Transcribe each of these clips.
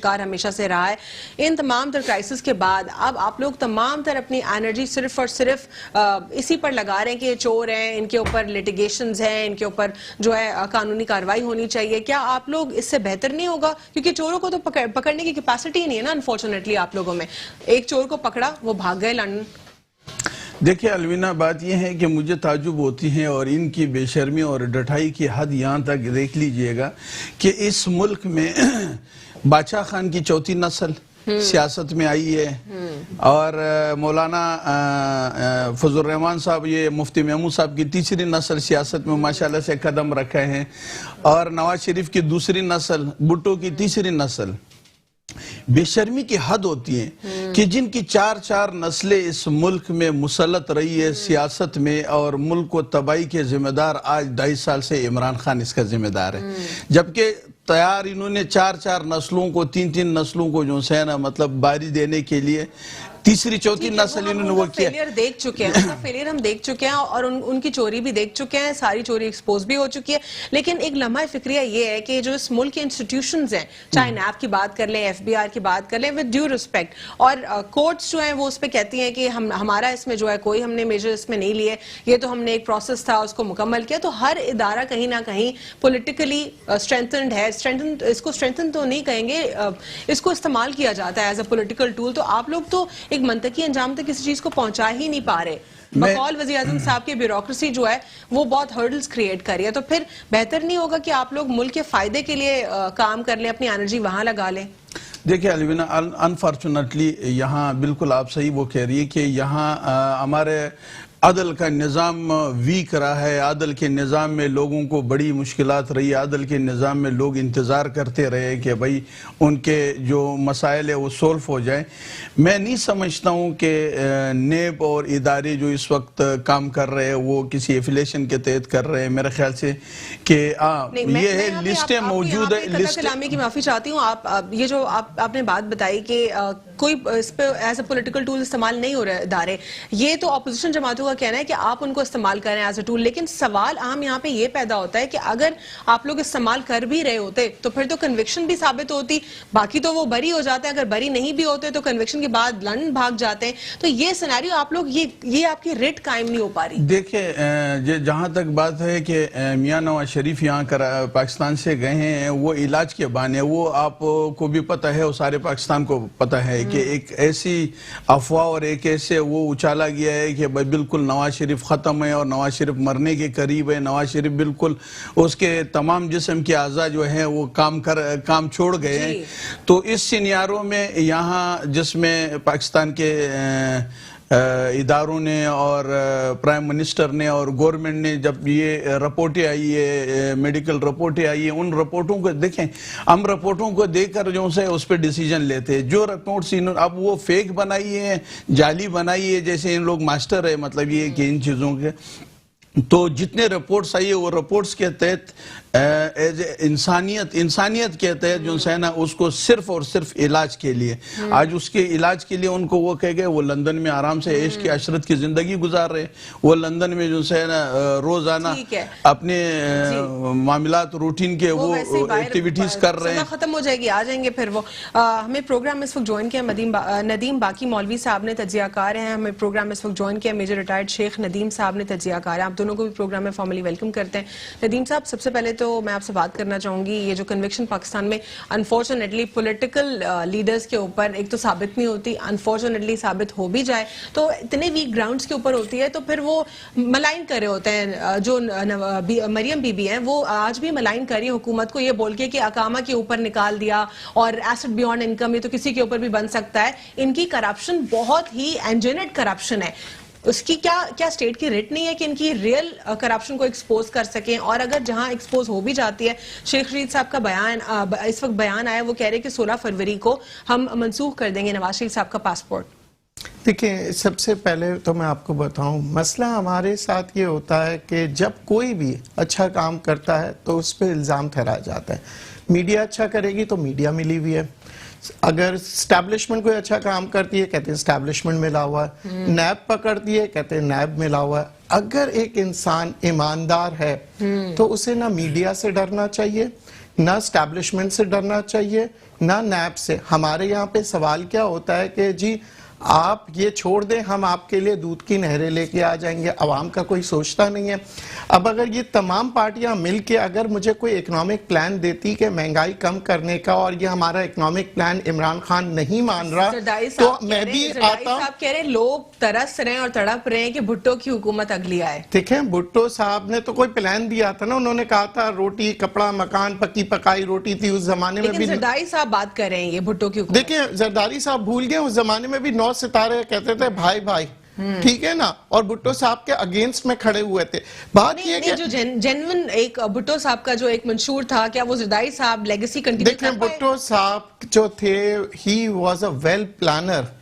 شکار ہمیشہ سے رہا ہے. ان تمام تر کرائسس کے بعد اب آپ لوگ تمام تر اپنی انرجی صرف اور صرف اسی پر لگا رہے ہیں کہ یہ چور ہیں, ان کے اوپر لیٹیگیشنز ہیں, ان کے اوپر جو ہے قانونی کارروائی ہونی چاہیے. کیا آپ لوگ اس سے بہتر نہیں ہوگا؟ کیونکہ چوروں کو تو پکڑنے کی کیپیسٹی نہیں ہے نا انفارچونیٹلی آپ لوگوں میں. ایک چور کو پکڑا, وہ بھاگ گئے لندن. دیکھیں الوینا, بات یہ ہے کہ مجھے تعجب ہوتی ہے اور ان کی بے شرمی اور ڈٹائی کی حد یہاں تک دیکھ لیجئے گا کہ اس ملک میں بادشاہ خان کی چوتھی نسل سیاست میں آئی ہے, اور مولانا فضل الرحمان صاحب, یہ مفتی محمود صاحب کی تیسری نسل سیاست میں ماشاءاللہ سے قدم رکھے ہیں, اور نواز شریف کی دوسری نسل, بھٹو کی تیسری نسل. بے شرمی کی حد ہوتی ہے کہ جن کی چار نسلیں اس ملک میں مسلط رہی ہے سیاست میں, اور ملک کو تباہی کے ذمہ دار آج 2.5 سال سے عمران خان اس کا ذمہ دار ہے. جبکہ تیار انہوں نے 4 نسلوں کو, 3 نسلوں کو جو ہے نا مطلب باری دینے کے لیے تیسری چوتھی نسل انہوں نے وہ کیا. فیلئر دیکھ چکے ہیں, اس کا فیلئر ہم دیکھ چکے ہیں, اور ان کی چوری بھی دیکھ چکے ہیں, ساری چوری ایکسپوز بھی ہو چکی ہے. لیکن ایک لمحہ فکریہ یہ ہے کہ جو اس ملک کے انسٹیٹیوشنز ہیں, چاہے نیب کی بات کر لیں, ایف بی آر کی بات کر لیں, ود ڈیو ریسپیکٹ, اور کورٹس جو ہیں وہ اس پہ کہتی ہیں کہ ہمارا اس میں جو ہے کوئی ہم نے میجر اس میں نہیں لیے, یہ تو ہم نے ایک پروسیس تھا اس کو مکمل کیا. تو ہر ادارہ کہیں نہ کہیں پولیٹیکلی اسٹرینتھنڈ ہے. اس کو اسٹرینتھن تو نہیں کہیں گے, اس کو استعمال کیا جاتا ہے ایز اے پولیٹیکل ٹول. تو آپ لوگ تو ایک منطقی انجام تک کسی چیز کو پہنچا ہی نہیں پا رہے. بقول وزیر اعظم صاحب کی بیوروکریسی جو ہے وہ بہت ہرڈلز کریٹ کر رہی ہے. تو پھر بہتر نہیں ہوگا کہ آپ لوگ ملک کے فائدے کے لیے کام کر لیں, اپنی انرجی وہاں لگا لیں؟ دیکھیں الوینا, انفارچونیٹلی یہاں بالکل آپ صحیح وہ کہہ رہی ہے کہ یہاں ہمارے عدل کا نظام ویک رہا ہے. عدل کے نظام میں لوگوں کو بڑی مشکلات رہی. عدل کے نظام میں لوگ انتظار کرتے رہے کہ بھئی ان کے جو مسائل ہے وہ سولو ہو جائیں. میں نہیں سمجھتا ہوں کہ نیب اور ادارے جو اس وقت کام کر رہے ہیں وہ کسی ایفیلیشن کے تحت کر رہے ہیں. میرے خیال سے کہ یہ ہے لسٹیں موجود ہے. کلامی کی معافی چاہتی ہوں. آپ یہ جو آپ نے بات بتائی کہ کوئی اس پہ ایز اے پولیٹیکل ٹول استعمال نہیں ہو رہے ادارے, یہ تو اپوزیشن جماعتوں کا کہنا ہے کہ آپ ان کو استعمال کریں ایز اے ٹول. لیکن سوال عام یہاں پہ یہ پیدا ہوتا ہے کہ اگر آپ لوگ استعمال کر بھی رہے ہوتے تو پھر تو کنوکشن بھی ثابت ہوتی, باقی تو وہ بری ہو جاتے ہیں. اگر بری نہیں بھی ہوتے تو کنوکشن کے بعد لندن بھاگ جاتے ہیں. تو یہ سینیریو آپ لوگ یہ آپ کی ریٹ قائم نہیں ہو پا رہی. دیکھیں جہاں تک بات ہے کہ میاں نواز شریف یہاں پاکستان سے گئے ہیں, وہ علاج کے بہانے, وہ آپ کو بھی پتہ ہے اور سارے پاکستان کو پتہ ہے کہ ایک ایسی افواہ اور ایک ایسے وہ اچالا گیا ہے کہ بالکل نواز شریف ختم ہے اور نواز شریف مرنے کے قریب ہے. نواز شریف بالکل اس کے تمام جسم کے اعضاء جو ہیں وہ کام چھوڑ گئے ہیں. تو اس سینیارو میں یہاں جس میں پاکستان کے اداروں نے اور پرائم منسٹر نے اور گورنمنٹ نے جب یہ رپورٹیں آئی ہے, میڈیکل رپورٹیں آئی ہیں, ان رپورٹوں کو دیکھیں, ہم رپورٹوں کو دیکھ کر جو سے اس پہ ڈیسیجن لیتے ہیں. جو رپورٹس اب وہ فیک بنائی ہے, جعلی بنائی ہے, جیسے ان لوگ ماسٹر ہے مطلب یہ کہ ان چیزوں کے. تو جتنے رپورٹس آئی ہے وہ رپورٹس کے تحت انسانیت کے تحت جو ہے نا اس کو صرف اور صرف علاج کے لیے, آج اس کے علاج کے لیے ان کو وہ کہہ گئے وہ لندن میں آرام سے عیش کی عشرت کی زندگی گزار رہے. وہ لندن میں جو ہے نا روزانہ اپنے معاملات روٹین کے وہ ایکٹیویٹیز کر رہے ہیں. ختم ہو جائے گی, آ جائیں گے پھر وہ. ہمیں پروگرام اس وقت جوائن کیا ندیم باقی مولوی صاحب نے, تجزیہ کار ہیں. ہمیں پروگرام اس وقت جوائن کیا میجر ریٹائرڈ شیخ ندیم صاحب نے, تجزیہ کار ہیں. آپ دونوں کو بھی پروگرام میں فارملی ویلکم کرتے ہیں. ندیم صاحب, سب سے پہلے تو میں آپ سے بات کرنا چاہوں گی, یہ جو کنوکشن پاکستان میں انفارچونیٹلی پولیٹیکل لیڈرز کے اوپر ایک تو ثابت نہیں ہوتی, انفارچونیٹلی ثابت ہو بھی جائے تو اتنے ویک گراؤنڈز کے اوپر ہوتی ہے, تو پھر وہ ملائن کر رہے ہوتے ہیں. جو مریم بی بی ہیں وہ آج بھی ملائن کر رہی ہے حکومت کو, یہ بول کے کہ اقامہ کے اوپر نکال دیا اور ایسٹ بیونڈ انکم یہ تو کسی کے اوپر بھی بن سکتا ہے. ان کی کرپشن بہت ہی انجینٹ کرپشن ہے. اس کی کیا اسٹیٹ کی ریٹ نہیں ہے کہ ان کی ریئل کرپشن کو ایکسپوز کر سکیں؟ اور اگر جہاں ایکسپوز ہو بھی جاتی ہے, شیخ رشید صاحب کا بیان اس وقت بیان آیا, وہ کہہ رہے کہ 16 فروری کو ہم منسوخ کر دیں گے نواز شریف صاحب کا پاسپورٹ. دیکھیں, سب سے پہلے تو میں آپ کو بتاؤں, مسئلہ ہمارے ساتھ یہ ہوتا ہے کہ جب کوئی بھی اچھا کام کرتا ہے تو اس پہ الزام ٹھہرایا جاتا ہے. میڈیا اچھا کرے گی تو میڈیا ملی ہوئی ہے, اگر اسٹیبلشمنٹ کوئی اچھا کام کرتی ہے کہتے ہیں اسٹیبلشمنٹ ملا ہوا ہے, نیب پکڑتی ہے کہتے ہیں نیب ملا ہوا ہے. اگر ایک انسان ایماندار ہے تو اسے نہ میڈیا سے ڈرنا چاہیے، نہ اسٹیبلشمنٹ سے ڈرنا چاہیے، نہ نیب سے. ہمارے یہاں پہ سوال کیا ہوتا ہے کہ جی آپ یہ چھوڑ دیں، ہم آپ کے لیے دودھ کی نہریں لے کے آ جائیں گے. عوام کا کوئی سوچتا نہیں ہے. اب اگر یہ تمام پارٹیاں مل کے اگر مجھے کوئی اکنامک پلان دیتی کہ مہنگائی کم کرنے کا، اور یہ ہمارا اکنامک پلان عمران خان نہیں مان رہا، تو میں بھی آتا ہوں. صاحب کہہ رہے لوگ ترس رہے ہیں اور تڑپ رہے ہیں کہ بھٹو کی حکومت اگلی آئے. دیکھیں بھٹو صاحب نے تو کوئی پلان دیا تھا نا، انہوں نے کہا تھا روٹی کپڑا مکان، پکی پکائی روٹی تھی اس زمانے میں. لیکن زرداری صاحب بات کر رہے ہیں یہ بھٹو کی حکومت. دیکھیں زرداری صاحب بھول گئے اس زمانے میں بھی 9 ستارے کہتے تھے بھائی بھائی، ٹھیک ہے نا، اور بھٹو صاحب کے اگینسٹ میں کھڑے ہوئے تھے. بات یہ کہ جو جینون ایک بھٹو صاحب کا جو ایک منشور تھا، کیا وہ زرداری صاحب لیگیسی کنٹینیو کر پائے؟ دیکھیں بھٹو صاحب جو تھے he was a well planner,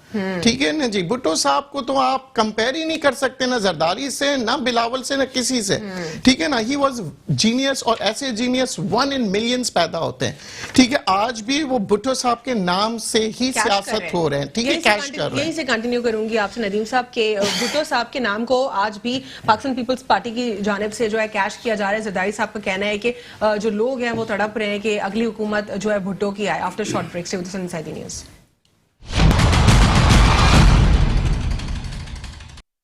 ٹھیک ہے نا جی. بھٹو صاحب کو تو آپ کمپیر ہی نہیں کر سکتے نہ زرداری سے، نہ بلاول سے، نہ کسی سے، ٹھیک ہے نا. ہی واز جینیس، اور ایسے جینیس 1 in millions پیدا ہوتے ہیں. ٹھیک ہے، آج بھی وہ بھٹو صاحب کے نام سے ہی سیاست ہو رہے ہیں، ٹھیک ہے، کیش کر رہے ہیں. یہیں سے کنٹینیو کروں گی آپ سے ندیم صاحب کہ بھٹو صاحب کے نام کو آج بھی پاکستان پیپلز پارٹی کی جانب سے جو ہے کیش کیا جا رہا ہے. زرداری صاحب کا کہنا ہے کہ جو لوگ ہیں وہ تڑپ رہے ہیں کہ اگلی حکومت جو ہے بھٹو کی آئے. آفٹر شارٹ بریک سے inside the news.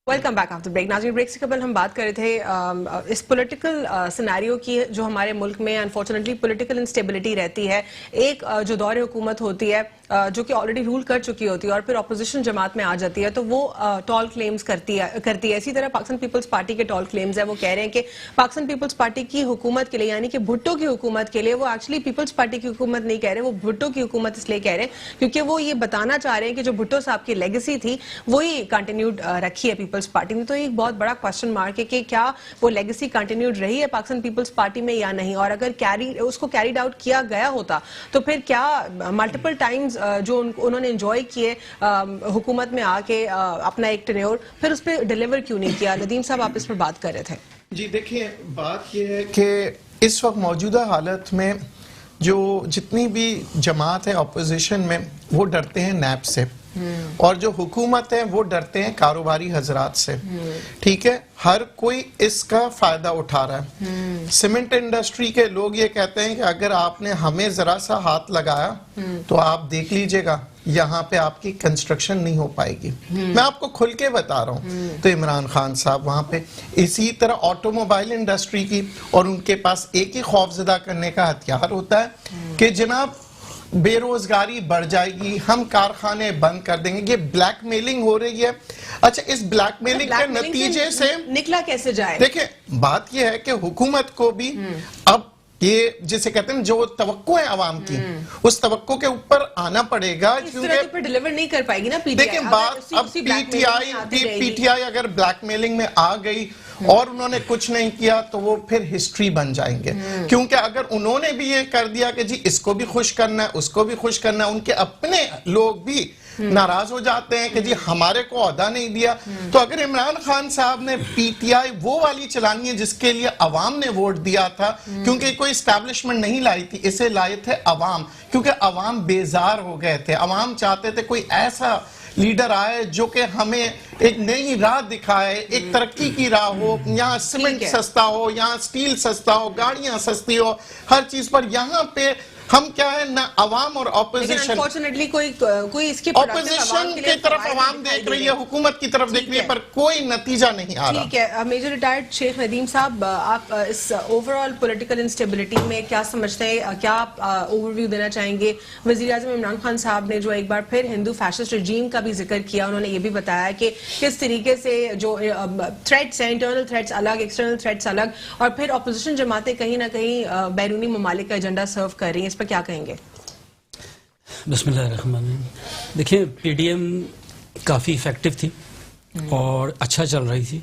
Welcome back after break. ناظرین بریک سے قبل ہم بات کر رہے تھے اس پولیٹیکل سیناریو کی جو ہمارے ملک میں انفارچونیٹلی پولیٹیکل انسٹیبلٹی رہتی ہے. ایک جو دور حکومت ہوتی ہے جو کہ آلریڈی رول کر چکی ہوتی ہے اور پھر اپوزیشن جماعت میں آ جاتی ہے تو وہ ٹال کلیمز کرتی ہے. اسی طرح پاکستان پیپلز پارٹی کے ٹال کلیمز ہیں. وہ کہہ رہے ہیں کہ پاکستان پیپلز پارٹی کی حکومت کے لیے، یعنی کہ بھٹو کی حکومت کے لیے، وہ ایکچولی پیپلز پارٹی کی حکومت نہیں کہہ رہے، وہ بھٹو کی حکومت اس لیے کہہ رہے ہیں کیونکہ وہ یہ بتانا چاہ رہے ہیں کہ جو بھٹو صاحب کی لیگیسی تھی وہی کنٹینیوڈ رکھی ہے پیپلز پارٹی میں. تو ایک بہت بڑا کوسچن مارک ہے کہ کیا وہ لیگیسی کنٹینیوڈ رہی ہے پاکستان پیپلز پارٹی میں یا نہیں، اور اگر اس کو کیریڈ آؤٹ کیا گیا ہوتا تو پھر کیا ملٹیپل ٹائمز جو انہوں نے انجوائے کیے حکومت میں آ کے اپنا ایک ٹینیور، پھر اس پہ ڈیلیور کیوں نہیں کیا؟ ندیم صاحب آپ اس پر بات کر رہے تھے. جی دیکھیں بات یہ ہے کہ اس وقت موجودہ حالت میں جو جتنی بھی جماعت ہے اپوزیشن میں وہ ڈرتے ہیں نیب سے، اور جو حکومت ہے وہ ڈرتے ہیں کاروباری حضرات سے. ٹھیک ہے، ہر کوئی اس کا فائدہ اٹھا رہا ہے. سیمنٹ انڈسٹری کے لوگ یہ کہتے ہیں کہ اگر آپ نے ہمیں ذرا سا ہاتھ لگایا تو آپ دیکھ لیجئے گا یہاں پہ آپ کی کنسٹرکشن نہیں ہو پائے گی. میں آپ کو کھل کے بتا رہا ہوں. تو عمران خان صاحب وہاں پہ اسی طرح آٹو موبائل انڈسٹری کی، اور ان کے پاس ایک ہی خوف زدہ کرنے کا ہتھیار ہوتا ہے کہ جناب بے روزگاری بڑھ جائے گی، ہم کارخانے بند کر دیں گے. یہ بلیک میلنگ ہو رہی ہے. اچھا، اس بلیک میلنگ کے نتیجے سے نکلا کیسے جائے؟ دیکھیں بات یہ ہے کہ حکومت کو بھی اب یہ جسے کہتے ہیں جو توقع ہے عوام کی، اس توقع کے اوپر آنا پڑے گا، کیونکہ ڈیلیور نہیں کر پائے گی نا پی ٹی آئی. دیکھیں بات اب پی ٹی آئی اگر بلیک میلنگ میں آ گئی اور انہوں نے کچھ نہیں کیا تو وہ پھر ہسٹری بن جائیں گے. کیونکہ اگر انہوں نے بھی یہ کر دیا کہ جی اس کو بھی خوش کرنا ہے، اس کو بھی خوش کرنا ہے، ان کے اپنے لوگ بھی ناراض ہو جاتے ہیں کہ جی ہمارے کو عہدہ نہیں دیا. تو اگر عمران خان صاحب نے پی ٹی آئی وہ والی چلانی ہے جس کے لیے عوام نے ووٹ دیا تھا، کیونکہ کوئی اسٹیبلشمنٹ نہیں لائی تھی، اسے لائے تھے عوام، کیونکہ عوام بیزار ہو گئے تھے. عوام چاہتے تھے کوئی ایسا لیڈر آئے جو کہ ہمیں ایک نئی راہ دکھائے، ایک ترقی کی راہ ہو، یہاں سیمنٹ سستا ہو، یہاں سٹیل سستا ہو، گاڑیاں سستی ہو، ہر چیز پر. یہاں پہ ہم کیا ہے نہ عوام اور اپوزیشن، انفارچونیٹلی کوئی اس کی اپوزیشن کی طرف عوام دیکھ رہی ہے، حکومت کی طرف دیکھ رہی ہے، پر کوئی نتیجہ نہیں آ رہا. ٹھیک ہے، میجر ریٹائرڈ شیخ ندیم صاحب، آپ اس اوور آل پولیٹیکل انسٹیبلٹی میں کیا سمجھتے ہیں؟ کیا آپ اوور ویو دینا چاہیں گے؟ وزیر اعظم عمران خان صاحب نے جو ایک بار پھر ہندو فیشسٹ رجیم کا بھی ذکر کیا، انہوں نے یہ بھی بتایا کہ کس طریقے سے جو تھریٹس ہیں، انٹرنل تھریٹس الگ، ایکسٹرنل تھریٹس الگ، اور پھر اپوزیشن جماعتیں کہیں نہ کہیں بیرونی ممالک کا ایجنڈا سرو کر رہی ہیں. اس پر کیا کہیں گے؟ بسم اللہ الرحمن الرحیم. دیکھیں پی ڈی ایم کافی افیکٹو تھی اور اچھا چل رہی تھی،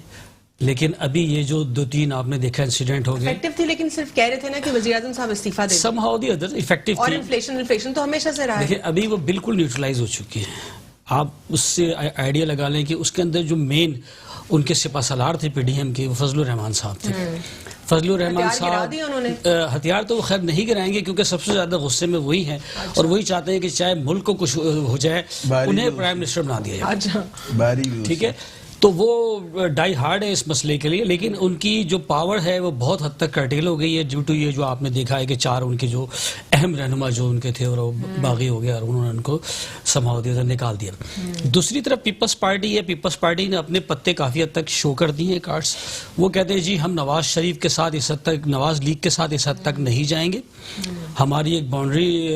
لیکن ابھی یہ جو 2-3 آپ نے دیکھا انسیڈنٹ ہو گئے. افیکٹو تھی لیکن صرف کہہ رہے تھے نا کہ وزیر اعظم صاحب استعفیٰ دے دیں. Some how the other effective تھی. اور انفلیشن تو ہمیشہ سے رہا ہے. دیکھیں ابھی وہ بالکل نیوٹرلائز ہو چکی ہے. آپ اس سے آئیڈیا لگا لیں کہ اس کے اندر جو مین ان کے سپہ سالار تھے پی ڈی ایم کے، وہ فضل الرحمان صاحب تھے. فضل الرحمان صاحب ہتھیار تو وہ خیر نہیں گرائیں گے کیونکہ سب سے زیادہ غصے میں وہی ہیں اور وہی چاہتے ہیں کہ چاہے ملک کو کچھ ہو جائے انہیں پرائم منسٹر بنا دیا جائے. ٹھیک ہے، تو وہ ڈائی ہارڈ ہے اس مسئلے کے لیے، لیکن ان کی جو پاور ہے وہ بہت حد تک کرٹیل ہو گئی ہے ڈیو ٹو یہ جو آپ نے دیکھا ہے کہ 4 ان کے جو اہم رہنما جو ان کے تھے اور وہ باغی ہو گیا اور انہوں نے ان کو سماؤ نکال دیا. دوسری طرف پیپلز پارٹی ہے، پیپلز پارٹی نے اپنے پتے کافی حد تک شو کر دیے ہیں کارڈز. وہ کہتے ہیں جی ہم نواز شریف کے ساتھ اس حد تک، نواز لیگ کے ساتھ اس حد تک نہیں جائیں گے، ہماری ایک باؤنڈری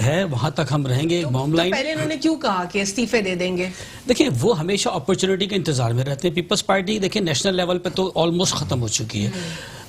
ہے وہاں تک ہم رہیں گے، ایک بام لائن. پہلے انہوں نے کیوں کہا کہ استعفے دے دیں گے؟ دیکھیں وہ ہمیشہ اپرچونٹی کے انتظار میں رہتے ہیں. پیپلز پارٹی دیکھیں نیشنل لیول پہ تو آلموسٹ ختم ہو چکی ہے.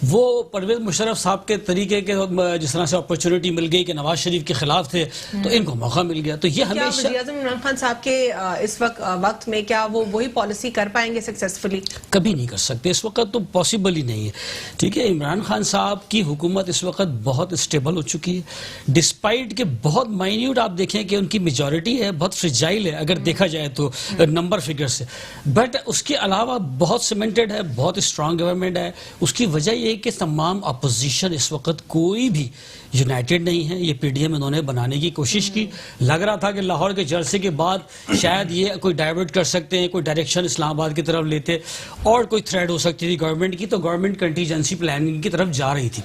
وہ پرویز مشرف صاحب کے طریقے کے جس طرح سے اپرچونٹی مل گئی کہ نواز شریف کے خلاف تھے تو ان کو موقع مل گیا. تو یہ ہمیشہ وزیر اعظم عمران خان صاحب کے اس وقت میں کیا وہ وہی پالیسی کر پائیں گے سکسیسفلی؟ کبھی نہیں کر سکتے اس وقت، تو پاسبل ہی نہیں ہے. ٹھیک ہے، عمران خان صاحب کی حکومت اس وقت بہت اسٹیبل ہو چکی ہے، ڈسپائٹ کہ بہت مائنیوٹ آپ دیکھیں کہ ان کی میجورٹی ہے، بہت فرجائل ہے اگر دیکھا جائے تو نمبر فگر سے، بٹ اس کے علاوہ بہت سیمنٹڈ ہے، بہت اسٹرانگ گورنمنٹ ہے. اس کی وجہ یہ ہے کہ تمام اپوزیشن اس وقت کوئی بھی یونائٹڈ نہیں ہے. یہ پی ڈی ایم انہوں نے بنانے کی کوشش کی، لگ رہا تھا کہ لاہور کے جلسے کے بعد شاید یہ کوئی ڈائیورٹ کر سکتے ہیں، کوئی ڈائریکشن اسلام آباد کی طرف لیتے اور کوئی تھریٹ ہو سکتی تھی گورنمنٹ کی، تو گورنمنٹ کنٹیجنسی پلاننگ کی طرف جا رہی تھی.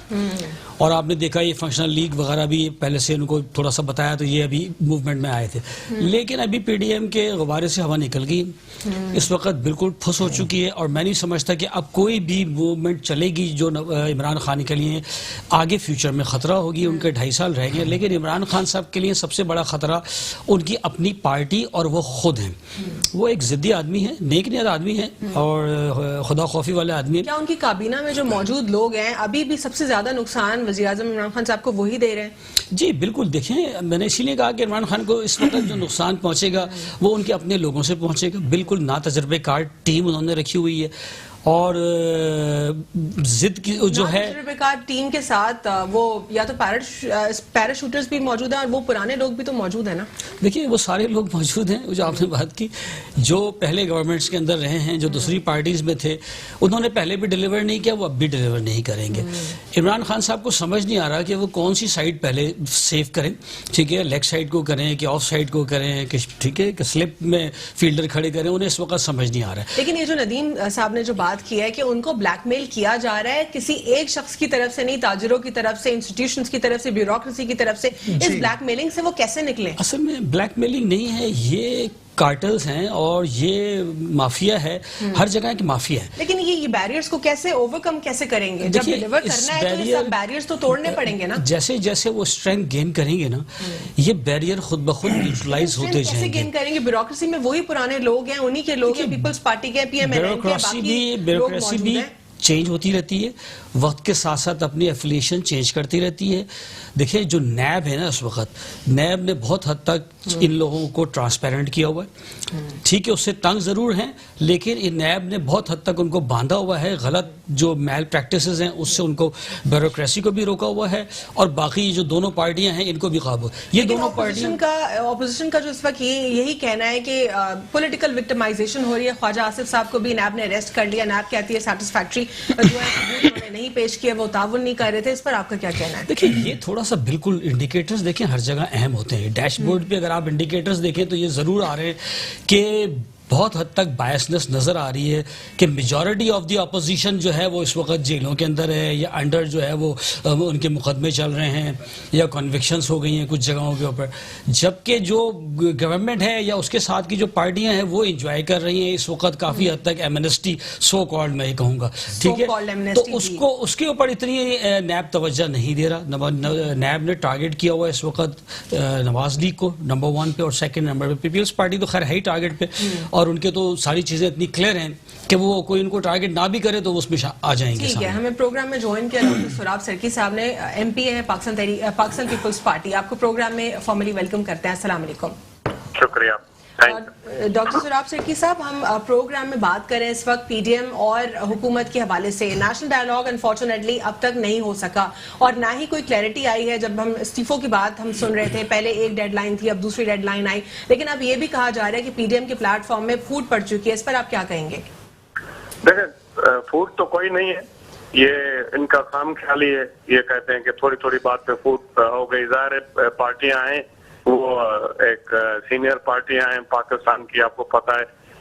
اور آپ نے دیکھا یہ فنکشنل لیگ وغیرہ بھی پہلے سے ان کو تھوڑا سا بتایا تو یہ ابھی موومنٹ میں آئے تھے. لیکن ابھی پی ڈی ایم کے غبارے سے ہوا نکل گئی، اس وقت بالکل پھس ہو چکی ہے. اور میں نہیں سمجھتا کہ اب کوئی بھی موومنٹ چلے گی جو عمران خان کے لیے آگے فیوچر میں خطرہ ہوگی. ان کے 2.5 سال رہ گئے، لیکن عمران خان صاحب کے لیے سب سے بڑا خطرہ ان کی اپنی پارٹی اور وہ خود ہیں. وہ ایک ضدی آدمی ہیں، نیک نیت آدمی ہیں اور خدا خوفی والے آدمی ہیں. کیا ان کی کابینہ میں جو موجود لوگ ہیں ابھی بھی سب سے زیادہ نقصان وزیر اعظم عمران خان صاحب کو وہی دے رہے ہیں؟ جی بالکل. دیکھیں میں نے اسی لیے کہا کہ عمران خان کو اس وقت جو نقصان پہنچے گا وہ ان کے اپنے لوگوں سے پہنچے گا. بالکل نا تجربے کار ٹیم انہوں نے رکھی ہوئی ہے اور ضد کی جو ہے تجربے کار ٹیم کے ساتھ وہ یا تو پیراشوٹرز بھی موجود ہیں اور وہ پرانے لوگ بھی تو موجود ہیں نا. دیکھیے وہ سارے لوگ موجود ہیں جو آپ نے بات کی، جو پہلے گورنمنٹس کے اندر رہے ہیں، جو دوسری پارٹیز میں تھے، انہوں نے پہلے بھی ڈیلیور نہیں کیا، وہ اب بھی ڈیلیور نہیں کریں گے. عمران خان صاحب کو سمجھ نہیں آ رہا کہ وہ کون سی سائڈ پہلے سیو کریں. ٹھیک ہے، لیگ سائڈ کو کریں کہ آف سائڈ کو کریں کہ ٹھیک ہے کہ سلپ میں فیلڈر کھڑے کریں، انہیں اس وقت سمجھ نہیں آ رہا ہے. لیکن یہ جو ندیم صاحب نے جو بات کی ہے کہ ان کو بلیک میل کیا جا رہا ہے کسی ایک شخص کی طرف سے نہیں، تاجروں کی طرف سے، انسٹیٹیوشنز کی طرف سے، بیوروکریسی کی طرف سے، اس بلیک میلنگ سے وہ کیسے نکلیں؟ اصل میں بلیک میلنگ نہیں ہے، یہ کارٹلز ہیں اور یہ مافیا ہے، ہر جگہ کی مافیا ہے. لیکن یہ بیریئرز کو کیسے اوورکم کیسے کریں گے؟ جب ڈیلیور کرنا ہے تو یہ سب بیریئرز تو توڑنے پڑیں گے نا. جیسے جیسے وہ اسٹرینتھ گین کریں گے نا، یہ بیریئر خود بخود نیوٹرلائز ہوتے جائیں کیسے گے. گین کریں گے؟ بیوروکریسی میں وہی پرانے لوگ ہیں، انہی کے لوگ ہیں، پیپلز پارٹی کے، پی ایم ایل این کے، بیوروکریسی بھی چینج ہوتی رہتی ہے، وقت کے ساتھ ساتھ اپنی ایفیلیشن چینج کرتی رہتی ہے. دیکھیں جو نیب ہے نا اس وقت، نیب نے بہت حد تک ان لوگوں کو ٹرانسپیرنٹ کیا ہوا ہے. ٹھیک ہے، اس سے تنگ ضرور ہیں لیکن ان نیب نے بہت حد تک ان کو باندھا ہوا ہے. غلط جو میل پریکٹسز ہیں اس سے ان کو، بیوروکریسی کو بھی روکا ہوا ہے اور باقی جو دونوں پارٹیاں ہیں ان کو بھی قابو. یہ دونوں پارٹیاں اپوزیشن کا جو اس وقت یہی کہنا ہے کہ پولیٹیکل وکٹمائزیشن ہو رہی ہے. خواجہ آصف صاحب کو بھی نیب نے اریسٹ کر لیا. نیب کہتی ہے سیٹسفیکٹری جو ہے انہوں نے نہیں پیش کیا، وہ تعاون نہیں کر رہے تھے. اس پر آپ کا کیا کہنا ہے؟ دیکھیں یہ تھوڑا سا بالکل انڈیکیٹرز دیکھیں ہر جگہ اہم ہوتے ہیں. ڈیش بورڈ پہ اگر آپ انڈیکیٹرز دیکھیں تو یہ ضرور آ رہے ہیں کہ بہت حد تک بائسنس نظر آ رہی ہے کہ میجورٹی آف دی اپوزیشن جو ہے وہ اس وقت جیلوں کے اندر ہے یا انڈر جو ہے وہ ان کے مقدمے چل رہے ہیں یا کنوکشنز ہو گئی ہیں کچھ جگہوں کے اوپر، جبکہ جو گورنمنٹ ہے یا اس کے ساتھ کی جو پارٹیاں ہیں وہ انجوائے کر رہی ہیں اس وقت کافی حد تک ایمنسٹی سو کالڈ میں کہوں گا. ٹھیک ہے، تو اس کے اوپر اتنی نیب توجہ نہیں دے رہا. نیب نے ٹارگٹ کیا ہوا اس وقت نواز لیگ کو نمبر 1 پہ اور سیکنڈ نمبر پہ پیپلز پارٹی تو خیر ہے ہی ٹارگٹ پہ، اور ان کے تو ساری چیزیں اتنی کلیئر ہیں کہ وہ کوئی ان کو ٹارگٹ نہ بھی کرے تو وہ اس میں آ جائیں گے. ٹھیک ہے، ہمیں پروگرام میں جوائن کیا ڈاکٹر سوراب سرکی صاحب نے، ایم پی ہیں پاکستان پیپلز پارٹی. آپ کو پروگرام میں فارملی ویلکم کرتے ہیں. السلام علیکم. شکریہ. ڈاکٹر سوراب سرکی صاحب، ہم پروگرام میں بات کریں اس وقت پی ڈی ایم اور حکومت کے حوالے سے. نیشنل ڈائیلاگ انفارچونیٹلی اب تک نہیں ہو سکا اور نہ ہی کوئی کلیئرٹی آئی ہے. جب ہم استعفوں کی بات ہم سن رہے تھے، پہلے ایک ڈیڈ لائن تھی، اب دوسری ڈیڈ لائن آئی، لیکن اب یہ بھی کہا جا رہا ہے کہ پی ڈی ایم کے پلیٹ فارم میں پھوٹ پڑ چکی ہے. اس پر آپ کیا کہیں گے؟ دیکھیں پھوٹ تو کوئی نہیں ہے، یہ ان کا خام خیالی ہے. یہ کہتے ہیں کہ تھوڑی تھوڑی بات پہ پھوٹ ہو گئی. ظاہر پارٹیاں ہیں، وہ ایک سینئر پارٹیاں ہیں پاکستان کی، آپ کو پتہ ہے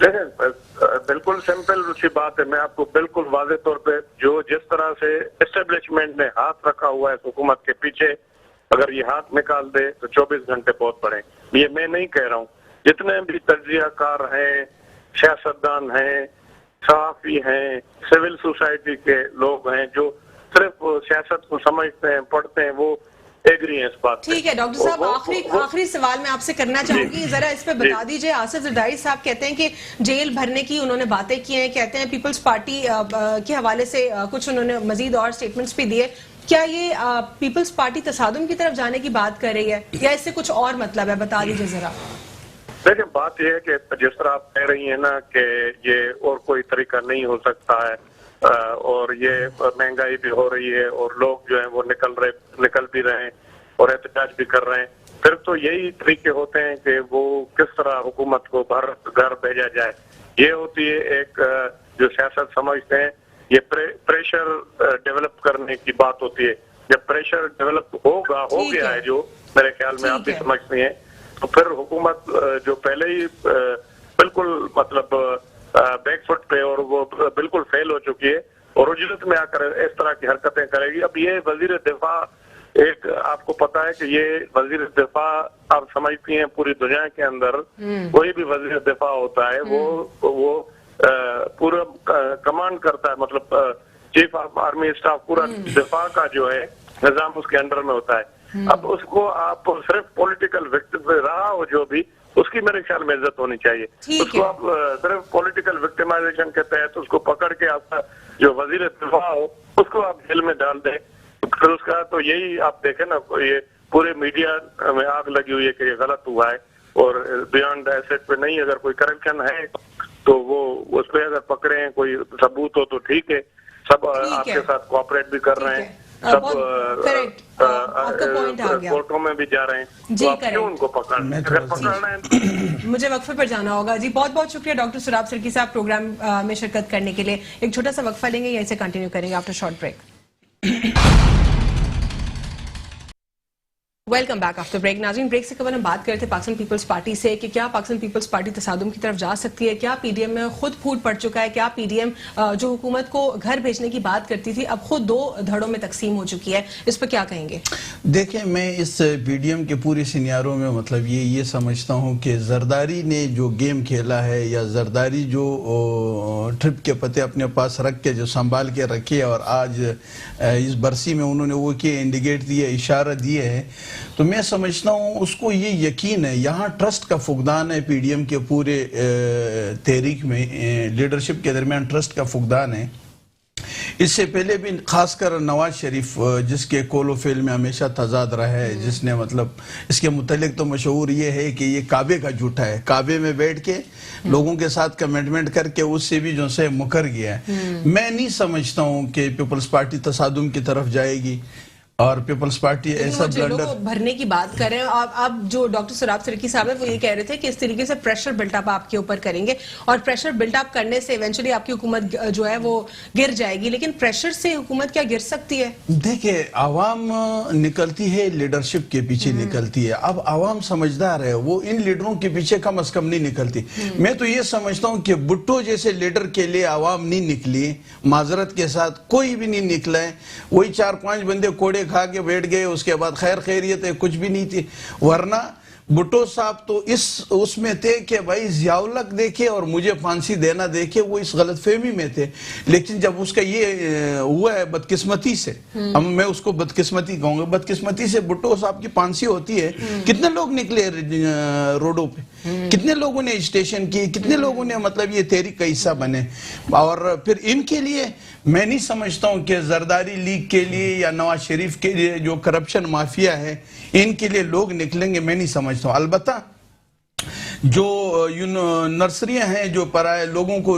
دیکھیں بالکل سمپل سی بات ہے. میں آپ کو بالکل واضح طور پہ جس طرح سے اسٹیبلشمنٹ نے ہاتھ رکھا ہوا ہے حکومت کے پیچھے, اگر یہ ہاتھ نکال دے تو 24 گھنٹے بہت پڑے. یہ میں نہیں کہہ رہا ہوں, جتنے بھی تجزیہ کار ہیں, سیاستدان ہیں, صحافی ہیں, سول سوسائٹی کے لوگ ہیں جو صرف سیاست کو سمجھتے ہیں, پڑھتے ہیں, وہ ایگری ہیں اس بات. ٹھیک ہے ڈاکٹر صاحب, آخری سوال میں آپ سے کرنا چاہوں گی, ذرا اس پہ بتا دیجئے. آصف زرداری صاحب کہتے ہیں کہ جیل بھرنے کی انہوں نے باتیں کی ہیں, کہتے ہیں پیپلز پارٹی کے حوالے سے کچھ انہوں نے مزید اور سٹیٹمنٹس بھی دیے. کیا یہ پیپلز پارٹی تصادم کی طرف جانے کی بات کر رہی ہے یا اس سے کچھ اور مطلب ہے؟ بتا دیجئے ذرا. دیکھیں بات یہ ہے کہ جس طرح آپ کہہ رہی ہیں نا کہ یہ اور کوئی طریقہ نہیں ہو سکتا ہے, اور یہ مہنگائی بھی ہو رہی ہے اور لوگ جو ہیں وہ نکل بھی رہے ہیں اور احتجاج بھی کر رہے ہیں, پھر تو یہی طریقے ہوتے ہیں کہ وہ کس طرح حکومت کو گھر بھیجا جائے. یہ ہوتی ہے ایک جو سیاست سمجھتے ہیں, یہ پریشر ڈیولپ کرنے کی بات ہوتی ہے. جب پریشر ڈیولپ ہو گیا ہے, جو میرے خیال میں آپ بھی سمجھتے ہیں, تو پھر حکومت جو پہلے ہی بالکل مطلب بیک فٹ پہ اور وہ بالکل فیل ہو چکی ہے اور اجرت میں آ کر اس طرح کی حرکتیں کرے گی. اب یہ وزیر دفاع, ایک آپ کو پتا ہے کہ یہ وزیر دفاع آپ سمجھتی ہیں پوری دنیا کے اندر کوئی بھی وزیر دفاع ہوتا ہے وہ پورا کمانڈ کرتا ہے, مطلب چیف آف آرمی اسٹاف, پورا دفاع کا جو ہے نظام اس کے انڈر میں ہوتا ہے. اب اس کو آپ صرف پولیٹیکل وکٹم رہا ہو جو بھی, اس کی میرے خیال میں عزت ہونی چاہیے. اس کو آپ صرف پولیٹیکل وکٹمائزیشن کے تحت اس کو پکڑ کے آپ کا جو وزیر دفاع ہو اس کو آپ جیل میں ڈال دیں, پھر اس کا تو یہی آپ دیکھیں نا, یہ پورے میڈیا میں آگ لگی ہوئی ہے کہ یہ غلط ہوا ہے اور بیانڈ ایسٹ پہ نہیں, اگر کوئی کرپشن ہے تو وہ اس پہ اگر پکڑے ہیں کوئی ثبوت ہو تو ٹھیک ہے, سب آپ کے ساتھ کوآپریٹ بھی کر رہے ہیں, سب کورٹوں میں بھی جا رہے ہیں, تو آپ کیوں ان کو پکڑنا ہے؟ مجھے وقفے پر جانا ہوگا. جی بہت بہت شکریہ ڈاکٹر سراب سرکی صاحب پروگرام میں شرکت کرنے کے لیے. ایک چھوٹا سا وقفہ لیں گے, یہیں سے کنٹینیو کریں گے after short break. Welcome back after break. ناظرین, بریک سے قبل ہم بات کرتے تھے پاکستان پیپلز پارٹی سے کہ کیا پاکستان پیپلز پارٹی تصادم کی طرف جا سکتی ہے, کیا پی ڈی ایم میں خود پھوٹ پڑ چکا ہے, کیا پی ڈی ایم جو حکومت کو گھر بھیجنے کی بات کرتی تھی اب خود 2 دھڑوں میں تقسیم ہو چکی ہے. اس پر کیا کہیں گے؟ دیکھیں, میں اس پی ڈی ایم کے پورے سینیاروں میں مطلب یہ سمجھتا ہوں کہ زرداری نے جو گیم کھیلا ہے, یا زرداری جو ٹرپ کے پتے اپنے پاس رکھ کے جو سنبھال کے رکھے اور آج اس برسی میں انہوں نے وہ کیا انڈیکیٹ دیے, اشارہ دیے ہے, تو میں سمجھتا ہوں اس کو یہ یقین ہے, یہاں ٹرسٹ کا فقدان ہے پی ڈی ایم کے پورے تحریک میں, لیڈرشپ کے درمیان ٹرسٹ کا فقدان ہے. اس سے پہلے بھی خاص کر نواز شریف جس کے کول و فیل میں ہمیشہ تضاد رہا ہے, جس نے مطلب اس کے متعلق تو مشہور یہ ہے کہ یہ کعبے کا جھوٹا ہے, کعبے میں بیٹھ کے لوگوں کے ساتھ کمٹمنٹ کر کے اس سے بھی جو سے مکر گیا ہے. میں نہیں سمجھتا ہوں کہ پیپلز پارٹی تصادم کی طرف جائے گی اور پیپلز پارٹی ایسا بلنڈر بھرنے کی بات کریں. اب جو ڈاکٹر سراب سرکی صاحب ہے وہ یہ کہہ رہے تھے کہ اس طریقے سے پریشر بلٹ اپ آپ کے اوپر کریں گے اور پریشر بلٹ اپ کرنے سے ایونچولی آپ کی حکومت جو ہے وہ گر جائے گی. لیکن پریشر سے حکومت کیا گر سکتی ہے؟ دیکھیں, عوام نکلتی ہے لیڈرشپ کے پیچھے نکلتی ہے. اب عوام سمجھدار ہے, وہ ان لیڈروں کے پیچھے کم از کم نہیں نکلتی. میں تو یہ سمجھتا ہوں کہ بھٹو جیسے لیڈر کے لیے عوام نہیں نکلی, معذرت کے ساتھ کوئی بھی نہیں نکلا ہے. وہی 4-5 بندے کوڑے کھا کے بیٹھ گئے, اس کے بعد خیر خیریت ہے, کچھ بھی نہیں تھی. ورنہ بھٹو صاحب تو اس میں تھے کہ بھائی ضیاء الحق دیکھے اور مجھے پھانسی دینا دیکھے, وہ اس غلط فہمی میں تھے. لیکن جب اس کا یہ ہوا ہے بدقسمتی سے, میں اس کو بدقسمتی کہوں گا, بدقسمتی سے بھٹو صاحب کی پھانسی ہوتی ہے, کتنے لوگ نکلے روڈوں پہ, کتنے لوگوں نے اسٹیشن کی, کتنے لوگوں نے مطلب یہ تحریک کا حصہ بنے. اور پھر ان کے لیے میں نہیں سمجھتا ہوں کہ زرداری لیگ کے لیے یا نواز شریف کے لیے جو کرپشن مافیا ہے ان کے لیے لوگ نکلیں گے, میں نہیں سمجھتا ہوں. البتہ جو نرسریاں ہیں جو پرائے لوگوں کو,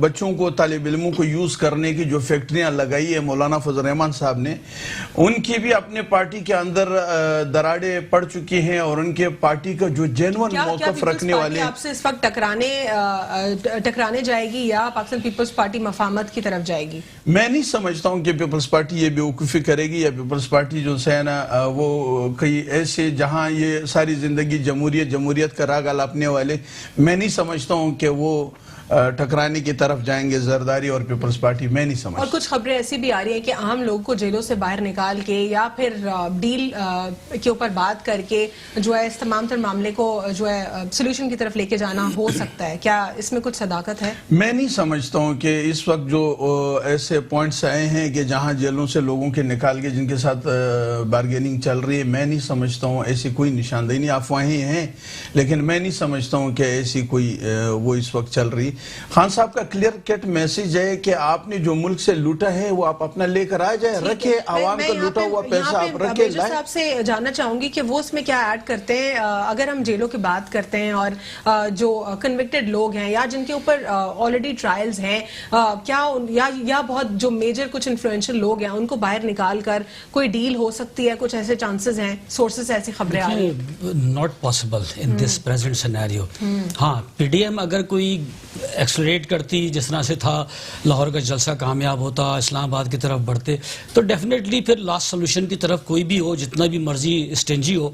بچوں کو, طالب علموں کو یوز کرنے کی جو فیکٹریاں لگائی ہے مولانا فضل الرحمان صاحب نے, ان کی بھی اپنے پارٹی کے اندر دراڑیں پڑ چکی ہیں اور ان کے پارٹی کا جو جینون موقف رکھنے والے آپ سے اس وقت ٹکرانے جائے گی یا پاکستان پیپلز پارٹی مفاہمت کی طرف جائے گی؟ میں نہیں سمجھتا ہوں کہ پیپلز پارٹی یہ بیوقوفی کرے گی, یا پیپلز پارٹی جو ہے نا وہ کئی ایسے جہاں یہ ساری زندگی جمہوریت کا راگ اپنے والے میں نہیں سمجھتا ہوں کہ وہ ٹکرانے کی طرف جائیں گے زرداری اور پیپلز پارٹی، میں نہیں سمجھتا. اور کچھ خبریں ایسی بھی آ رہی ہیں کہ عام لوگوں کو جیلوں سے باہر نکال کے یا پھر ڈیل کے اوپر بات کر کے جو ہے اس تمام تر معاملے کو جو ہے سولوشن کی طرف لے کے جانا ہو سکتا ہے. کیا اس میں کچھ صداقت ہے؟ میں نہیں سمجھتا ہوں کہ اس وقت جو ایسے پوائنٹس آئے ہیں کہ جہاں جیلوں سے لوگوں کے نکال کے جن کے ساتھ بارگیننگ چل رہی ہے، میں نہیں سمجھتا ہوں ایسی کوئی نشاندہی نہیں. افواہیں ہیں لیکن میں نہیں سمجھتا ہوں کہ ایسی کوئی وہ اس وقت چل رہی. خان صاحب کا کلیئر کٹ میسج ہے کہ آپ نے جو ملک سے لوٹا ہے وہ آپ اپنا لے کر آ جائے، رکھے عوام کا لوٹا ہوا پیسہ آپ رکھے لائیں. صاحب سے جاننا چاہوں گی کہ وہ اس میں کیا ایڈ کرتے ہیں. اگر ہم جیلوں کی بات کرتے ہیں اور جو کنوکٹڈ لوگ ہیں یا جن کے اوپر آلریڈی ٹرائلز ہیں، کیا یا بہت جو میجر کچھ انفلوئنشل لوگ ہیں ان کو باہر نکال کر کوئی ڈیل ہو سکتی ہے؟ کچھ ایسے چانسز ہیں، سورسز ایسی خبریں آ رہی ہیں؟ Not possible in this present scenario. ہاں پی ڈی ایم اگر کوئی ایکسلریٹ کرتی جس طرح سے تھا، لاہور کا جلسہ کامیاب ہوتا، اسلام آباد کی طرف بڑھتے، تو ڈیفینیٹلی پھر لاسٹ سولوشن کی طرف کوئی بھی ہو، جتنا بھی مرضی اسٹینجی ہو،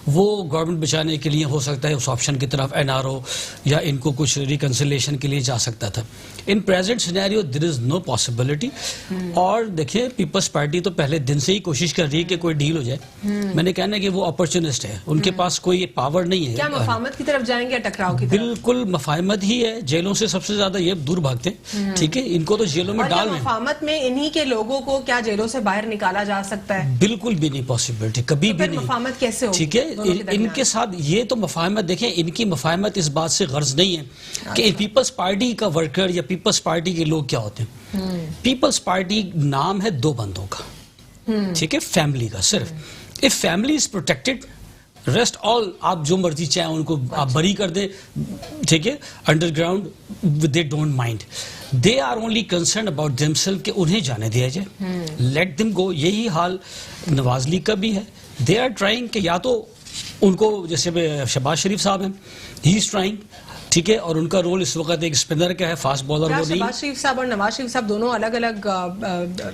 وہ گورنمنٹ بچانے کے لیے ہو سکتا ہے اس آپشن کی طرف این آر او یا ان کو کچھ ریکنسیلیشن کے لیے جا سکتا تھا. In present scenario there is no possibility. اور دیکھیں پیپلز پارٹی تو پہلے دن سے ہی کوشش کر رہی ہے کہ کوئی ڈیل ہو جائے. میں نے کہنا ہے کہ وہ اپرچونسٹ ہے، ان کے پاس کوئی پاور نہیں ہے. کیا مفاہمت کی طرف جائیں گے یا ٹکراؤ کی طرف؟ بالکل مفاہمت ہی ہے. جیلوں سے سب سے زیادہ یہ دور بھاگتے ہیں. ٹھیک ہے، ان کو تو جیلوں میں ڈال رہے ہیں. مفاہمت میں انہی کے لوگوں کو کیا جیلوں سے باہر نکالا جا سکتا ہے؟ بالکل بھی نہیں پاسبلٹی، کبھی بھی نہیں. مفاہمت کیسے ہو؟ ٹھیک ہے، ان کے ساتھ یہ تو مفاہمت دیکھیں، ان کی مفاہمت اس بات سے غرض نہیں ہے کہ پیپلز پارٹی کا ورکر یا پیپلز پارٹی کے لوگ کیا ہوتے ہیں. پیپلز پارٹی نام ہے دو بندوں کا، ٹھیک ہے، فیملی کا صرف. if family is protected, rest all آپ جو مرضی چاہیں ان کو آپ بری کر دیں، ٹھیک ہے، underground they don't mind. They are only concern about them self کہ انہیں جانے دیا جائے، لیٹ دم گو. یہی حال نواز لیگ کا بھی ہے. دے آر ٹرائنگ کہ یا تو ان کو جیسے شہباز شریف صاحب ہیں، ہی از ٹرائنگ، ٹھیک ہے، اور ان کا رول اس وقت ایک اسپنر کا ہے، فاسٹ بالر وہ نہیں. شہباز شریف صاحب اور نواز شریف صاحب دونوں الگ الگ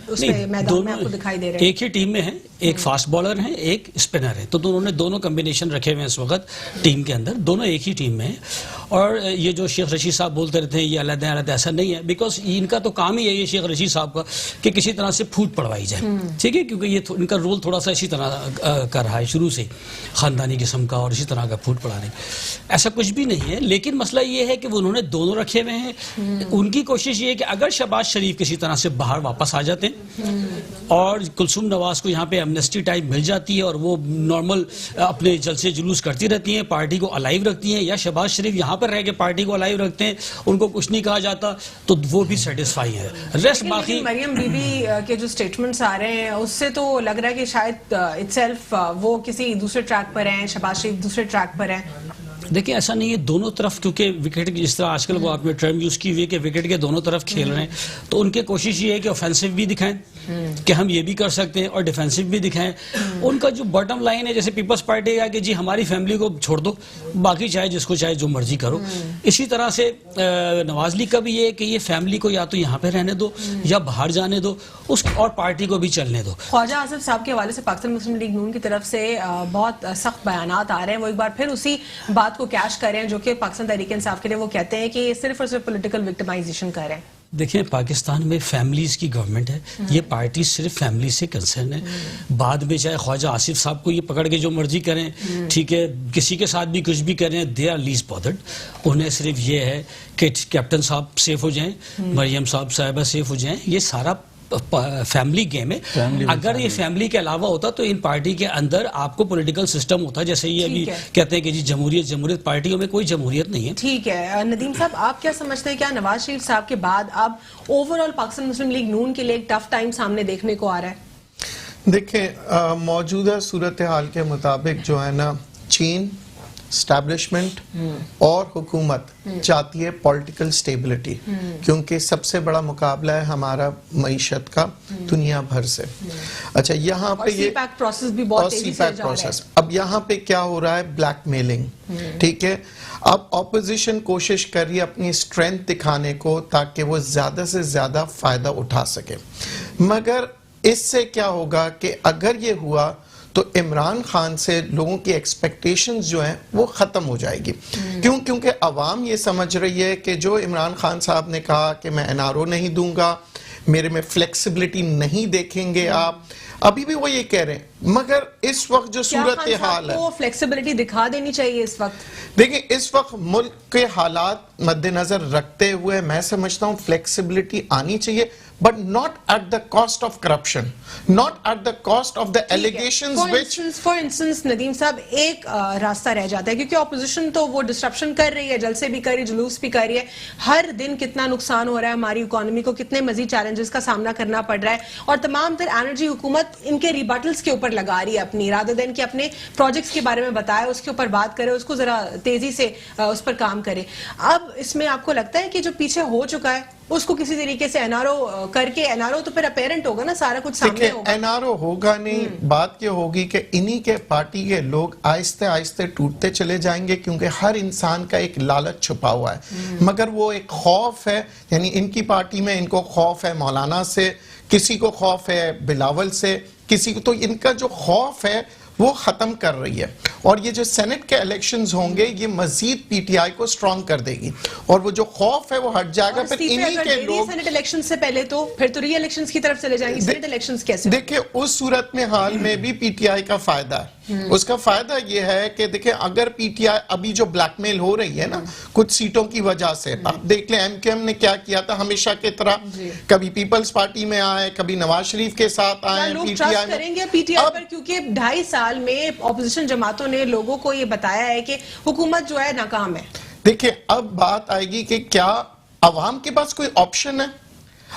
اس میں میدان میں آپ کو دکھائی دے رہے ہیں. ایک ہی ٹیم میں ہیں، ایک فاسٹ بالر ہیں، ایک اسپنر ہے، تو دونوں نے دونوں کمبینیشن رکھے ہوئے ہیں اس وقت ٹیم کے اندر. دونوں ایک ہی ٹیم میں ہیں. اور یہ جو شیخ رشید صاحب بولتے رہتے ہیں یہ علیحدہ علیحدہ، ایسا نہیں ہے، بیکاز ان کا تو کام ہی ہے یہ شیخ رشید صاحب کا کہ کسی طرح سے پھوٹ پڑوائی جائے، ٹھیک ہے، کیونکہ یہ ان کا رول تھوڑا سا اسی طرح کر رہا ہے شروع سے، خاندانی قسم کا اور اسی طرح کا پھوٹ پڑانے. ایسا کچھ بھی نہیں ہے، لیکن مسئلہ یہ ہے کہ وہ انہوں نے دونوں رکھے ہوئے ہیں. ان کی کوشش یہ ہے کہ اگر شہباز شریف کسی طرح سے باہر واپس آ جاتے ہیں اور کلثوم نواز کو یہاں پہ ایمنسٹی ٹائپ مل جاتی ہے اور وہ نارمل اپنے جلسے جلوس کرتی رہتی ہیں، پارٹی کو الائیو رکھتی ہیں، یا شہباز شریف یہاں پر رہ کے پارٹی کو الائیو رکھتے ہیں، ان کو کچھ نہیں کہا جاتا، تو وہ بھی سیٹسفائی ہے. ریسٹ باقی مریم بی بی کے جو سٹیٹمنٹس آ رہے ہیں اس سے تو لگ رہا ہے کہ شاید اٹسیلف وہ کسی دوسرے ٹریک پر ہیں، شہباز شریف دوسرے ٹریک پر ہیں. دیکھیں ایسا نہیں ہے، دونوں طرف، کیونکہ وکٹ جس طرح آج کل وہ آپ نے ٹرم یوز کی ہوئی ہے کہ وکٹ کے دونوں طرف کھیل رہے ہیں، تو ان کی کوشش یہ ہے کہ آفینسو بھی دکھائیں کہ ہم یہ بھی کر سکتے ہیں اور ڈیفینسو بھی دکھائیں. ان کا جو باٹم لائن ہے جیسے پیپلز پارٹی کا کہ جی ہماری فیملی کو چھوڑ دو، باقی چاہے جس کو چاہے جو مرضی کرو. اسی طرح سے نواز لیگ کا بھی یہ ہے کہ یہ فیملی کو یا تو یہاں پہ رہنے دو یا باہر جانے دو، اس اور پارٹی کو بھی چلنے دو. خواجہ آصف صاحب کے حوالے سے پاکستان مسلم لیگ نون کی طرف سے بہت سخت بیانات آ رہے ہیں. وہ ایک بار پھر اسی بات کو کیش کر رہے ہیں جو کہ پاکستان تحریک انصاف کے لیے وہ کہتے ہیں کہ یہ صرف اور صرف پولیٹیکل وکٹمائزیشن کر رہے ہیں. دیکھیں پاکستان میں فیملیز کی گورنمنٹ ہے، یہ پارٹی صرف فیملی سے کنسرن ہے. بعد میں چاہے خواجہ آصف صاحب کو یہ پکڑ کے جو مرضی کریں، ٹھیک ہے، کسی کے ساتھ بھی کچھ بھی کریں، دے آر لیسٹ بادرڈ. انہیں صرف یہ ہے کہ کیپٹن صاحب سیف ہو جائیں، مریم صاحبہ سیف ہو جائیں. یہ سارا فیملی گیم ہے. اگر یہ فیملی کے علاوہ ہوتا تو ان پارٹی کے اندر آپ کو پولیٹیکل سسٹم ہوتا، جیسے یہ ابھی کہتے ہیں کہ جی جمہوریت، پارٹیوں میں کوئی جمہوریت نہیں ہے. ٹھیک ہے ندیم صاحب، آپ کیا سمجھتے ہیں، کیا نواز شریف صاحب کے بعد اب اوور آل پاکستان مسلم لیگ نون کے لیے ایک ٹف ٹائم سامنے دیکھنے کو آ رہا ہے؟ دیکھیں موجودہ صورتحال کے مطابق جو ہے نا، چین اسٹیبلشمنٹ اور حکومت چاہتی ہے پولیٹیکل سٹیبلٹی، کیونکہ سب سے بڑا مقابلہ ہے ہمارا معیشت کا دنیا بھر سے. اچھا یہاں پہ یہ پروسیس بھی بہت تیزی سے جا رہا ہے. اب یہاں پہ کیا ہو رہا ہے، بلیک میلنگ، ٹھیک ہے. اب اپوزیشن کوشش کر رہی ہے اپنی اسٹرینتھ دکھانے کو تاکہ وہ زیادہ سے زیادہ فائدہ اٹھا سکے. مگر اس سے کیا ہوگا کہ اگر یہ ہوا تو عمران خان سے لوگوں کی ایکسپیکٹیشنز جو ہیں وہ ختم ہو جائے گی. کیونکہ عوام یہ سمجھ رہی ہے کہ جو عمران خان صاحب نے کہا کہ میں NRO نہیں دوں گا, میرے میں فلیکسیبلٹی نہیں دیکھیں گے آپ, ابھی بھی وہ یہ کہہ رہے ہیں. مگر اس وقت جو صورتحال ہے, وہ فلیکسیبلٹی دکھا دینی چاہیے اس وقت. دیکھیں اس وقت ملک کے حالات مد نظر رکھتے ہوئے میں سمجھتا ہوں فلیکسیبلٹی آنی چاہیے, but not at the cost of corruption, not at the cost of the allegations which... For instance, Nadeem صاحب, ایک راستہ رہ جاتا ہے کیونکہ اپوزیشن تو وہ ڈسٹرپشن کر رہی ہے, جلسے بھی کر رہی ہے, جلوس بھی کر رہی ہے, ہر دن کتنا نقصان ہو رہا ہے ہماری اکانومی کو, کتنے مزید چیلنجز کا سامنا کرنا پڑ رہا ہے, اور تمام تر انرجی حکومت ان کے ریبٹلز کے اوپر لگا رہی ہے اپنی, رادر دین کہ اپنے پروجیکٹس کے بارے میں بتائے, اس کے اوپر بات کرے, اس کو ذرا تیزی سے اس پر کام کرے. اب اس میں آپ کو لگتا ہے کہ جو پیچھے ہو چکا ہے اس کو کسی طریقے سے NRO کر کے, NRO تو پھر اپیرنٹ ہوگا نا, سارا کچھ سامنے ہوگا. NRO ہوگا نہیں, بات یہ ہوگی کہ انہی کے پارٹی کے لوگ آہستہ آہستہ ٹوٹتے چلے جائیں گے, کیونکہ ہر انسان کا ایک لالچ چھپا ہوا ہے, مگر وہ ایک خوف ہے. یعنی ان کی پارٹی میں ان کو خوف ہے مولانا سے, کسی کو خوف ہے بلاول سے, کسی کو, تو ان کا جو خوف ہے وہ ختم کر رہی ہے. اور یہ جو سینٹ کے الیکشنز ہوں گے یہ مزید پی ٹی آئی کو سٹرونگ کر دے گی, اور وہ جو خوف ہے وہ ہٹ جائے گا. پھر انہی کے لوگ سینٹ الیکشن سے پہلے تو پھر تو ری الیکشنز کی طرف چلے جائیں گے. سینٹ الیکشنز کیسے؟ دیکھیں اس صورت میں حال میں بھی پی ٹی آئی کا فائدہ ہے. اس کا فائدہ یہ ہے کہ دیکھیں اگر پی ٹی آئی ابھی جو بلیک میل ہو رہی ہے نا کچھ سیٹوں کی وجہ سے, آپ دیکھ لیں ایم کیو ایم نے کیا کیا تھا ہمیشہ کی طرح, کبھی پیپلز پارٹی میں آئے, کبھی نواز شریف کے ساتھ آئے. لوگ ٹرسٹ کریں گے پی ٹی آئی پر, کیونکہ 2.5 سال میں اپوزیشن جماعتوں نے لوگوں کو یہ بتایا ہے کہ حکومت جو ہے ناکام ہے. دیکھیں اب بات آئے گی کہ کیا عوام کے پاس کوئی آپشن ہے.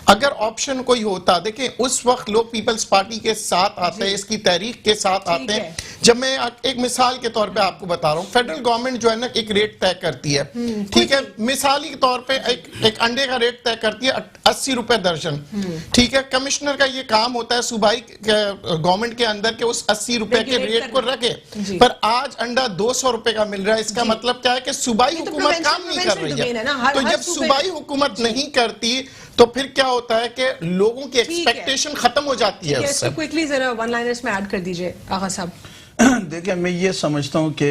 اگر آپشن کوئی ہوتا, دیکھیں اس وقت لوگ پیپلز پارٹی کے ساتھ آتے ہیں, اس کی تحریک کے ساتھ آتے ہیں. جب میں ایک مثال کے طور پہ آپ کو بتا رہا ہوں, فیڈرل گورنمنٹ جو ہے نا ایک ریٹ طے کرتی ہے, ٹھیک ہے, مثالی طور پہ ایک انڈے کا ریٹ طے کرتی ہے 80 روپے درجن, ٹھیک ہے. کمشنر کا یہ کام ہوتا ہے صوبائی گورنمنٹ کے اندر کہ اس 80 روپے کے ریٹ کو رکھے, پر آج انڈا 200 روپے کا مل رہا ہے. اس کا مطلب کیا ہے کہ صوبائی حکومت کام نہیں کر رہی ہے. تو جب صوبائی حکومت نہیں کرتی تو پھر کیا ہوتا ہے کہ لوگوں کی ایکسپیکٹیشن ختم ہو جاتی ہے. اس کو کوئکلی ذرا ون لائنرز میں ایڈ کر دیجئے آغا صاحب. دیکھیں میں یہ سمجھتا ہوں کہ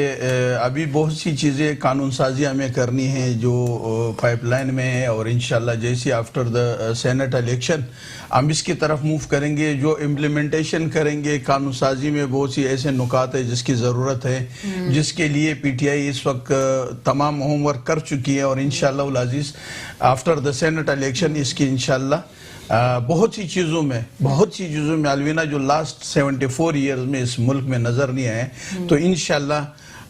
ابھی بہت سی چیزیں قانون سازی ہمیں کرنی ہیں جو پائپ لائن میں ہے, اور انشاءاللہ جیسے آفٹر دا سینٹ الیکشن ہم اس کی طرف موو کریں گے. جو امپلیمنٹیشن کریں گے قانون سازی میں بہت سی ایسے نکات ہیں جس کی ضرورت ہے, جس کے لیے پی ٹی آئی اس وقت تمام ہوم ورک کر چکی ہے, اور انشاءاللہ العزیز آفٹر دا سینٹ الیکشن اس کی انشاءاللہ بہت سی چیزوں میں الوینا جو لاسٹ 74 ایئرز میں اس ملک میں نظر نہیں آئے, تو انشاءاللہ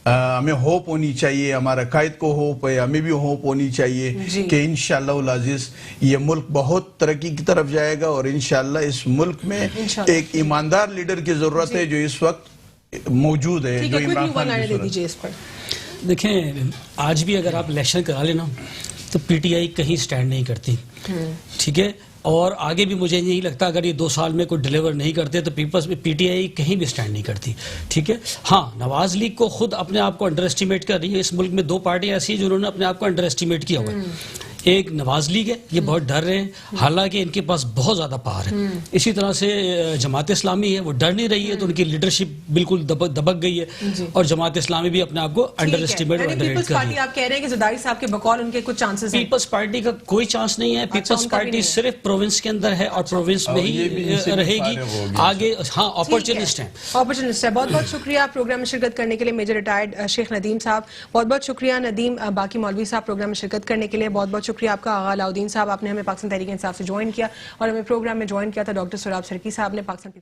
ہمیں ہوپ ہونی چاہیے, ہمارا قائد کو ہوپ ہے, ہمیں بھی ہوپ ہونی چاہیے کہ انشاءاللہ العزیز یہ ملک بہت ترقی کی طرف جائے گا, اور انشاءاللہ اس ملک میں ایک ایماندار لیڈر کی ضرورت ہے جو اس وقت موجود ہے, جو عمران خان کی صورت ہے. دیکھیں آج بھی اگر آپ الیکشن کرا لینا تو پی ٹی آئی کہیں سٹینڈ نہیں کرتی, ٹھیک ہے, اور آگے بھی مجھے نہیں لگتا اگر یہ 2 سال میں کوئی ڈیلیور نہیں کرتے تو پیپلز میں پی ٹی آئی کہیں بھی سٹینڈ نہیں کرتی, ٹھیک ہے. ہاں نواز لیگ کو خود اپنے آپ کو انڈر اسٹیمیٹ کر رہی ہے. اس ملک میں 2 پارٹیاں ایسی ہیں جنہوں نے اپنے آپ کو انڈر اسٹیمیٹ کیا ہوا ہے. ایک نواز لیگ ہے, یہ بہت ڈر رہے ہیں, حالانکہ ان کے پاس بہت زیادہ پاور ہے. اسی طرح سے جماعت اسلامی ہے, وہ ڈر نہیں رہی ہے, تو ان کی لیڈرشپ بالکل دبک گئی ہے, اور جماعت اسلامی بھی اپنے آپ کو انڈر اسٹیمیٹ اور انڈر ریٹ کر رہی ہے. آپ کہہ رہے ہیں کہ زرداری صاحب کے بقول ان کے کچھ چانسز ہیں. پیپلز پارٹی کا کوئی چانس نہیں ہے. پیپلز پارٹی صرف پروونس کے اندر ہے, اور پروونس میں ہی رہے گی آگے. ہاں اپورچونسٹ ہیں, اپورچونسٹ ہے. بہت بہت شکریہ پروگرام میں شرکت کرنے کے لیے میجر ریٹائرڈ شیخ ندیم صاحب. بہت بہت شکریہ ندیم باقی مولوی صاحب پروگرام میں شرکت کرنے کے لیے. بہت بہت شکریہ آپ کا آغا علاؤدین صاحب, آپ نے ہمیں پاکستان تحریک انصاف سے جوائن کیا, اور ہمیں پروگرام میں جوائن کیا تھا ڈاکٹر سراب سرکی صاحب نے. پاکستان